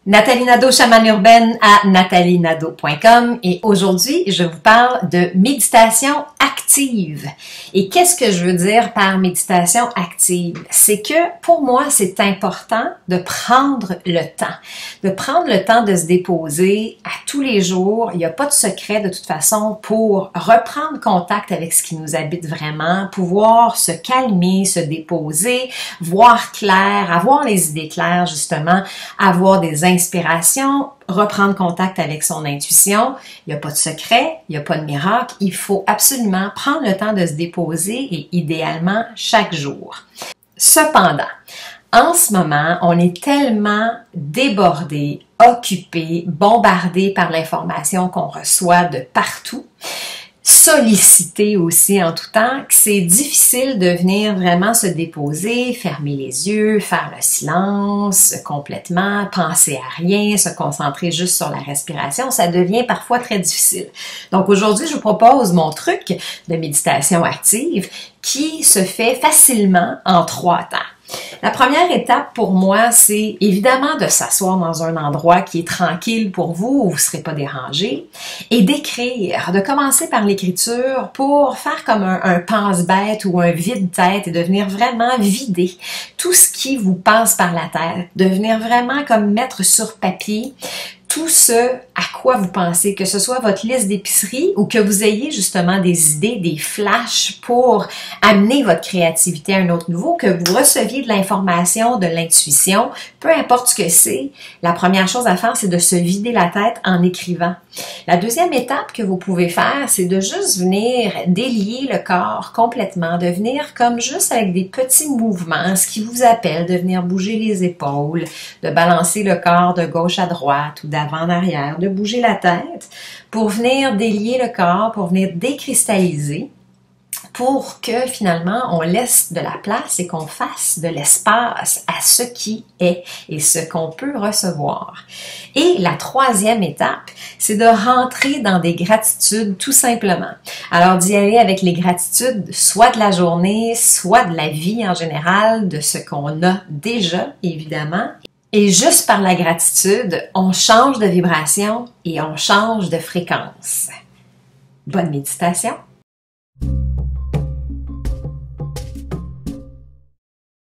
Nathalie Nadeau, chamane urbaine à nathalienado.com et aujourd'hui, je vous parle de méditation active. Et qu'est-ce que je veux dire par méditation active? C'est que pour moi, c'est important de prendre le temps. De prendre le temps de se déposer à tous les jours. Il n'y a pas de secret de toute façon pour reprendre contact avec ce qui nous habite vraiment, pouvoir se calmer, se déposer, voir clair, avoir les idées claires justement, avoir des inspiration, reprendre contact avec son intuition. Il n'y a pas de secret, il n'y a pas de miracle. Il faut absolument prendre le temps de se déposer et idéalement chaque jour. Cependant, en ce moment, on est tellement débordé, occupé, bombardé par l'information qu'on reçoit de partout, sollicité aussi en tout temps, que c'est difficile de venir vraiment se déposer, fermer les yeux, faire le silence complètement, penser à rien, se concentrer juste sur la respiration. Ça devient parfois très difficile. Donc aujourd'hui, je vous propose mon truc de méditation active qui se fait facilement en 3 temps. La première étape pour moi, c'est évidemment de s'asseoir dans un endroit qui est tranquille pour vous, où vous ne serez pas dérangé, et d'écrire, de commencer par l'écriture pour faire comme un pense-bête ou un vide-tête et de venir vraiment vider tout ce qui vous passe par la tête, de venir vraiment comme mettre sur papier tout ce à quoi vous pensez, que ce soit votre liste d'épicerie ou que vous ayez justement des idées, des flashs pour amener votre créativité à un autre niveau, que vous receviez de l'information, de l'intuition, peu importe ce que c'est, la première chose à faire, c'est de se vider la tête en écrivant. La deuxième étape que vous pouvez faire, c'est de juste venir délier le corps complètement, de venir comme juste avec des petits mouvements, ce qui vous appelle, de venir bouger les épaules, de balancer le corps de gauche à droite ou d'avant en arrière, de bouger la tête pour venir délier le corps, pour venir décristalliser, pour que finalement on laisse de la place et qu'on fasse de l'espace à ce qui est et ce qu'on peut recevoir. Et la troisième étape, c'est de rentrer dans des gratitudes tout simplement. Alors d'y aller avec les gratitudes, soit de la journée, soit de la vie en général, de ce qu'on a déjà évidemment. Et juste par la gratitude, on change de vibration et on change de fréquence. Bonne méditation!